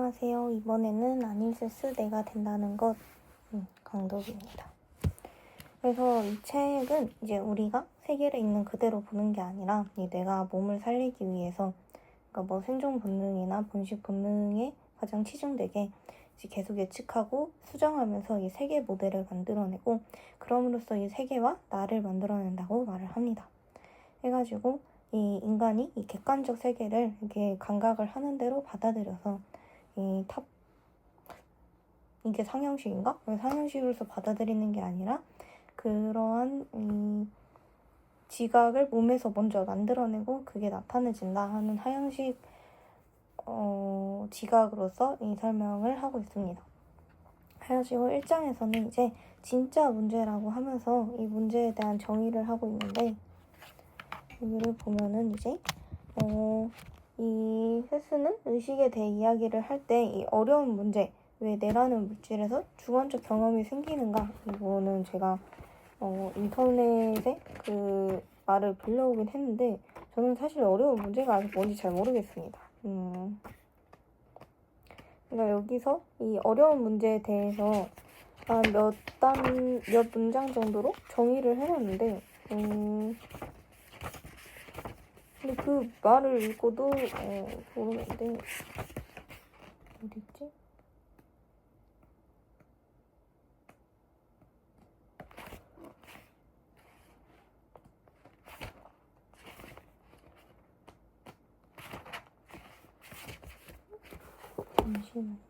안녕하세요. 이번에는 아닐세스 내가 된다는 것 강독입니다. 그래서 이 책은 이제 우리가 세계를 있는 그대로 보는 게 아니라 이 뇌가 몸을 살리기 위해서 그러니까 뭐 생존 본능이나 번식 본능에 가장 치중되게 이제 계속 예측하고 수정하면서 이 세계 모델을 만들어내고 그럼으로써 이 세계와 나를 만들어낸다고 말을 합니다. 해가지고 이 인간이 이 객관적 세계를 이렇게 감각을 하는 대로 받아들여서 이게 상형식인가? 상형식으로서 받아들이는 게 아니라 그러한 지각을 몸에서 먼저 만들어내고 그게 나타내진다 하는 하형식 지각으로서 이 설명을 하고 있습니다. 그래가지고 1장에서는 이제 진짜 문제라고 하면서 이 문제에 대한 정의를 하고 있는데 여기를 보면은 이제 이 세스는 의식에 대해 이야기를 할 때 이 어려운 문제, 왜 뇌라는 물질에서 주관적 경험이 생기는가, 이거는 제가 인터넷에 그 말을 빌려오긴 했는데 저는 사실 어려운 문제가 아직 뭔지 잘 모르겠습니다. 그러니까 여기서 이 어려운 문제에 대해서 몇 문장 정도로 정의를 해놨는데 근데 그 말을 읽고도 모르겠는데 어딨지? 잠시만요.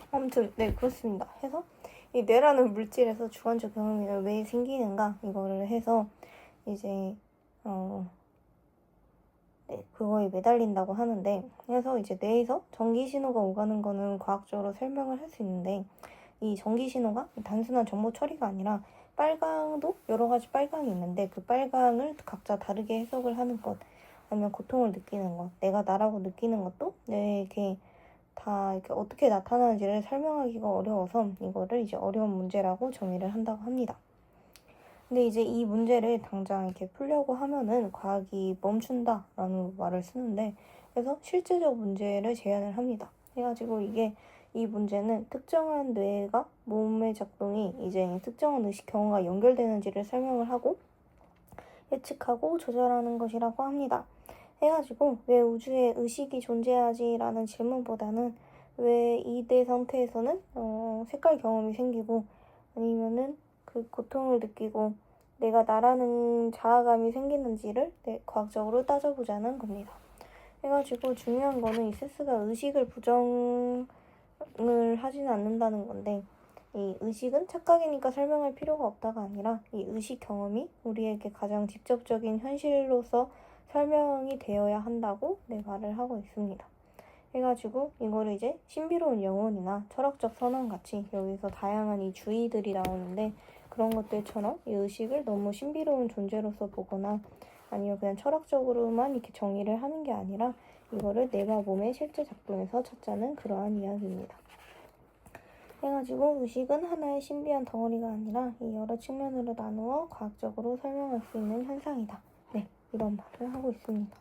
아무튼 네 그렇습니다. 해서 이 뇌라는 물질에서 주관적 경험이 왜 생기는가 이거를 해서 이제 그거에 매달린다고 하는데 그래서 이제 뇌에서 전기 신호가 오가는 거는 과학적으로 설명을 할 수 있는데 이 전기 신호가 단순한 정보 처리가 아니라 빨강도 여러 가지 빨강이 있는데 그 빨강을 각자 다르게 해석을 하는 것 아니면 고통을 느끼는 것 내가 나라고 느끼는 것도 뇌에게 다 이렇게 어떻게 나타나는지를 설명하기가 어려워서 이거를 이제 어려운 문제라고 정의를 한다고 합니다. 근데 이제 이 문제를 당장 이렇게 풀려고 하면은 과학이 멈춘다라는 말을 쓰는데 그래서 실제적 문제를 제안을 합니다. 해가지고 이 문제는 특정한 뇌가 몸의 작동이 이제 특정한 의식 경험과 연결되는지를 설명을 하고 예측하고 조절하는 것이라고 합니다. 해가지고 왜 우주에 의식이 존재하지? 라는 질문보다는 왜 이대 상태에서는 색깔 경험이 생기고 아니면은 그 고통을 느끼고 내가 나라는 자아감이 생기는지를 과학적으로 따져보자는 겁니다. 해가지고 중요한 거는 이 세스가 의식을 부정을 하지는 않는다는 건데 이 의식은 착각이니까 설명할 필요가 없다가 아니라 이 의식 경험이 우리에게 가장 직접적인 현실로서 설명이 되어야 한다고 말을 하고 있습니다. 해가지고 이거를 이제 신비로운 영혼이나 철학적 선언같이 여기서 다양한 이 주의들이 나오는데 그런 것들처럼 이 의식을 너무 신비로운 존재로서 보거나 아니면 그냥 철학적으로만 이렇게 정의를 하는 게 아니라 이거를 뇌와 몸의 실제 작동에서 찾자는 그러한 이야기입니다. 해가지고 의식은 하나의 신비한 덩어리가 아니라 이 여러 측면으로 나누어 과학적으로 설명할 수 있는 현상이다. 네, 이런 말을 하고 있습니다.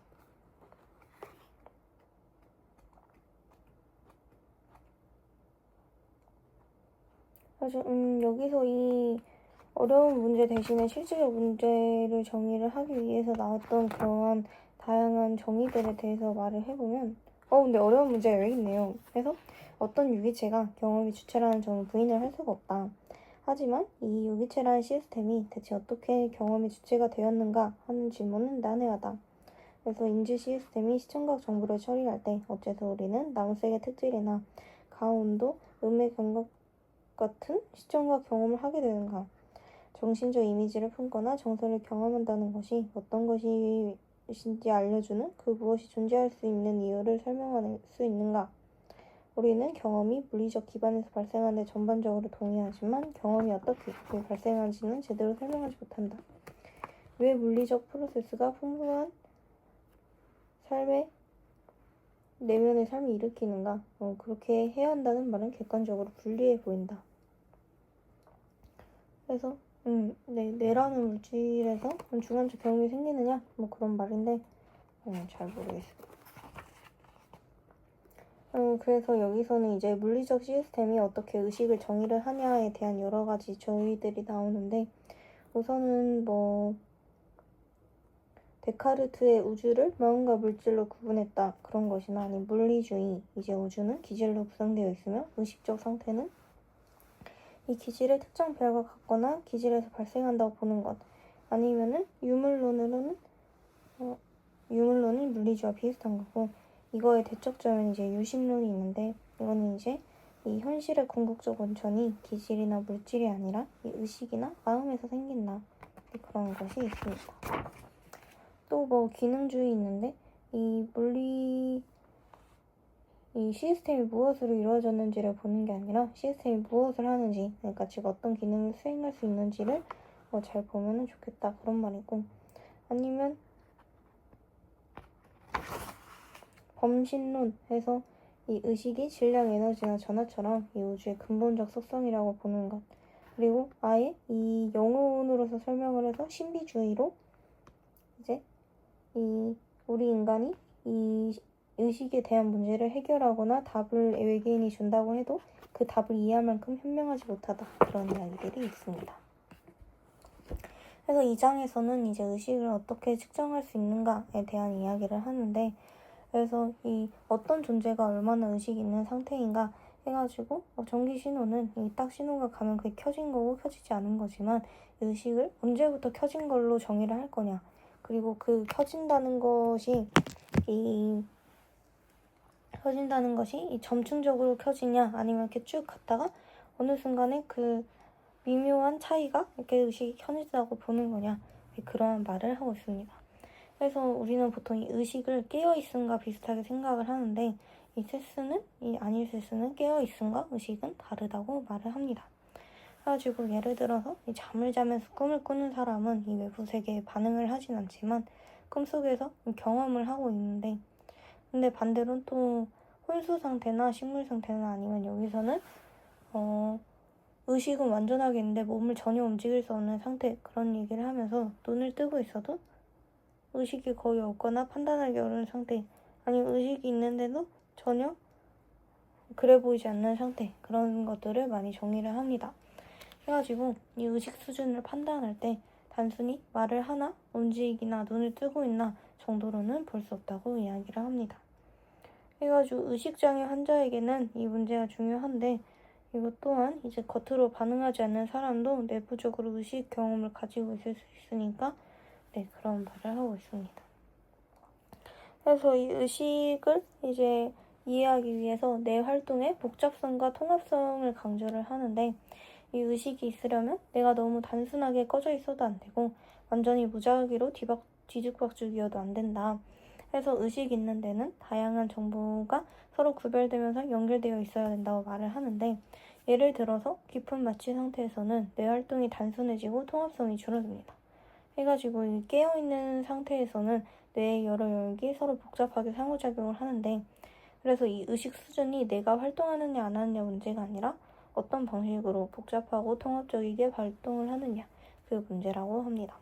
그래서 여기서 이 어려운 문제 대신에 실질적 문제를 정의를 하기 위해서 나왔던 그러한 다양한 정의들에 대해서 말을 해보면 근데 어려운 문제가 여기 있네요. 그래서 어떤 유기체가 경험의 주체라는 점은 부인을 할 수가 없다. 하지만 이 유기체라는 시스템이 대체 어떻게 경험의 주체가 되었는가 하는 질문은 난해하다. 그래서 인지 시스템이 시청각 정보를 처리할 때 어째서 우리는 나무색의 특질이나 가온도, 음의 감각 같은 시청각 경험을 하게 되는가. 정신적 이미지를 품거나 정서를 경험한다는 것이 어떤 것인지 알려주는 그 무엇이 존재할 수 있는 이유를 설명할 수 있는가? 우리는 경험이 물리적 기반에서 발생하는 데 전반적으로 동의하지만 경험이 어떻게 발생하는지는 제대로 설명하지 못한다. 왜 물리적 프로세스가 풍부한 삶의 내면의 삶을 일으키는가? 그렇게 해야 한다는 말은 객관적으로 불리해 보인다. 그래서 뇌라는 물질에서 주관적 경험이 생기느냐? 뭐 그런 말인데 잘 모르겠어요. 그래서 여기서는 이제 물리적 시스템이 어떻게 의식을 정의를 하냐에 대한 여러 가지 조의들이 나오는데 우선은 데카르트의 우주를 마음과 물질로 구분했다 그런 것이나 아닌 물리주의 이제 우주는 기질로 구성되어 있으며 의식적 상태는 이 기질의 특정 별과 같거나 기질에서 발생한다고 보는 것 아니면은 유물론은 물리주와 비슷한 거고 이거의 대척점은 이제 유심론이 있는데 이거는 이제 이 현실의 궁극적 원천이 기질이나 물질이 아니라 이 의식이나 마음에서 생긴다 그런 것이 있습니다. 또 기능주의 있는데 이 시스템이 무엇으로 이루어졌는지를 보는 게 아니라 시스템이 무엇을 하는지 그러니까 즉 어떤 기능을 수행할 수 있는지를 잘 보면 좋겠다 그런 말이고 아니면 범신론에서 이 의식이 질량, 에너지나 전하처럼 이 우주의 근본적 속성이라고 보는 것 그리고 아예 이 영혼으로서 설명을 해서 신비주의로 이제 우리 인간이 이 의식에 대한 문제를 해결하거나 답을 외계인이 준다고 해도 그 답을 이해할 만큼 현명하지 못하다 그런 이야기들이 있습니다. 그래서 이 장에서는 이제 의식을 어떻게 측정할 수 있는가에 대한 이야기를 하는데 그래서 이 어떤 존재가 얼마나 의식이 있는 상태인가 해가지고 전기 신호는 이 딱 신호가 가면 그게 켜진 거고 켜지지 않은 거지만 의식을 언제부터 켜진 걸로 정의를 할 거냐 그리고 그 켜진다는 것이 이 점층적으로 켜지냐 아니면 이렇게 쭉 갔다가 어느 순간에 그 미묘한 차이가 이렇게 의식이 켜진다고 보는 거냐 그러한 말을 하고 있습니다. 그래서 우리는 보통 이 의식을 깨어있음과 비슷하게 생각을 하는데 이 아닐세스는 깨어있음과 의식은 다르다고 말을 합니다. 그래가지고 예를 들어서 이 잠을 자면서 꿈을 꾸는 사람은 이 외부 세계에 반응을 하진 않지만 꿈속에서 경험을 하고 있는데 근데 반대로 또 혼수 상태나 식물 상태나 아니면 여기서는 의식은 완전하게 있는데 몸을 전혀 움직일 수 없는 상태 그런 얘기를 하면서 눈을 뜨고 있어도 의식이 거의 없거나 판단하기 어려운 상태 아니면 의식이 있는데도 전혀 그래 보이지 않는 상태 그런 것들을 많이 정의를 합니다. 해가지고 이 의식 수준을 판단할 때 단순히 말을 하나 움직이나 눈을 뜨고 있나 정도로는 볼 수 없다고 이야기를 합니다. 해가지고 의식장애 환자에게는 이 문제가 중요한데 이것 또한 이제 겉으로 반응하지 않는 사람도 내부적으로 의식 경험을 가지고 있을 수 있으니까 그런 말을 하고 있습니다. 그래서 이 의식을 이제 이해하기 위해서 뇌 활동의 복잡성과 통합성을 강조를 하는데 이 의식이 있으려면 내가 너무 단순하게 꺼져 있어도 안 되고 완전히 무작위로 뒤죽박죽이어도 안 된다. 그래서 의식이 있는 데는 다양한 정보가 서로 구별되면서 연결되어 있어야 된다고 말을 하는데 예를 들어서 깊은 마취 상태에서는 뇌 활동이 단순해지고 통합성이 줄어듭니다. 해가지고 이 깨어있는 상태에서는 뇌의 여러 영역이 서로 복잡하게 상호작용을 하는데 그래서 이 의식 수준이 내가 활동하느냐 안 하느냐 문제가 아니라 어떤 방식으로 복잡하고 통합적이게 활동을 하느냐 그 문제라고 합니다.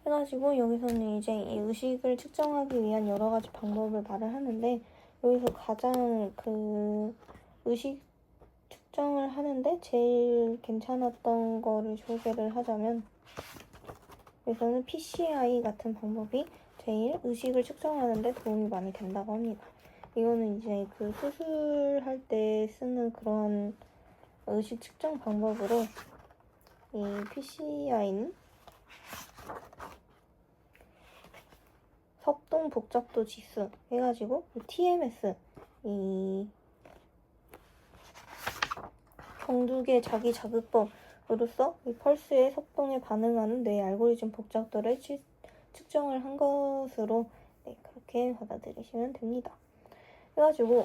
해가지고 여기서는 이제 이 의식을 측정하기 위한 여러 가지 방법을 말을 하는데 여기서 가장 그 의식 측정을 하는데 제일 괜찮았던 거를 소개를 하자면 여기서는 PCI 같은 방법이 제일 의식을 측정하는 데 도움이 많이 된다고 합니다. 이거는 이제 그 수술할 때 쓰는 그런 의식 측정 방법으로 이 PCI는 협동 복잡도 지수 해가지고 TMS 이 경두계 자기 자극법 으로써 이 펄스의 속동에 반응하는 뇌의 알고리즘 복잡도를 측정을 한 것으로 그렇게 받아들이시면 됩니다. 해가지고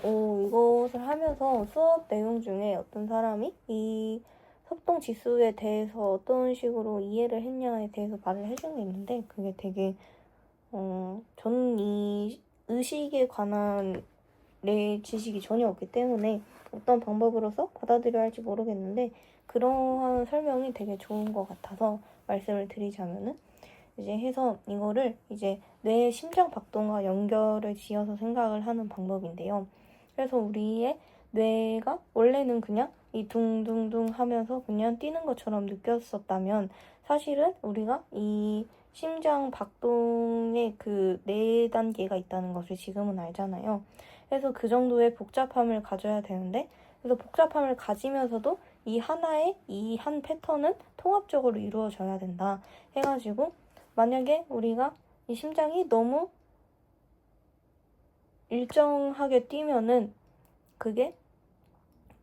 이것을 하면서 수업 내용 중에 어떤 사람이 이 협동 지수에 대해서 어떤 식으로 이해를 했냐에 대해서 말을 해준 게 있는데 그게 되게 저는 이 의식에 관한 내 지식이 전혀 없기 때문에 어떤 방법으로서 받아들여야 할지 모르겠는데 그러한 설명이 되게 좋은 것 같아서 말씀을 드리자면은 이제 해서 이거를 이제 뇌의 심장 박동과 연결을 지어서 생각을 하는 방법인데요. 그래서 우리의 뇌가 원래는 그냥 이 둥둥둥 하면서 그냥 뛰는 것처럼 느꼈었다면 사실은 우리가 이 심장 박동의 그 4단계가 있다는 것을 지금은 알잖아요. 그래서 그 정도의 복잡함을 가져야 되는데 그래서 복잡함을 가지면서도 이 하나의 이 한 패턴은 통합적으로 이루어져야 된다 해가지고 만약에 우리가 이 심장이 너무 일정하게 뛰면은 그게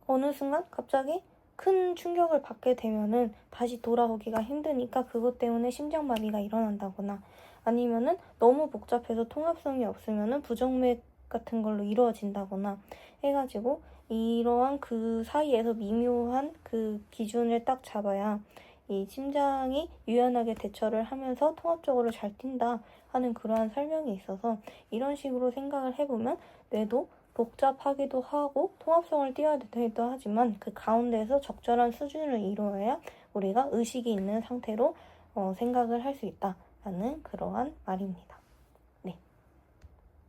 어느 순간 갑자기 큰 충격을 받게 되면은 다시 돌아오기가 힘드니까 그것 때문에 심장마비가 일어난다거나 아니면은 너무 복잡해서 통합성이 없으면은 부정맥 같은 걸로 이루어진다거나 해가지고 이러한 그 사이에서 미묘한 그 기준을 딱 잡아야 이 심장이 유연하게 대처를 하면서 통합적으로 잘 뛴다 하는 그러한 설명이 있어서 이런 식으로 생각을 해보면 뇌도 복잡하기도 하고 통합성을 띄어야 되기도 하지만 그 가운데에서 적절한 수준을 이루어야 우리가 의식이 있는 상태로 생각을 할 수 있다라는 그러한 말입니다.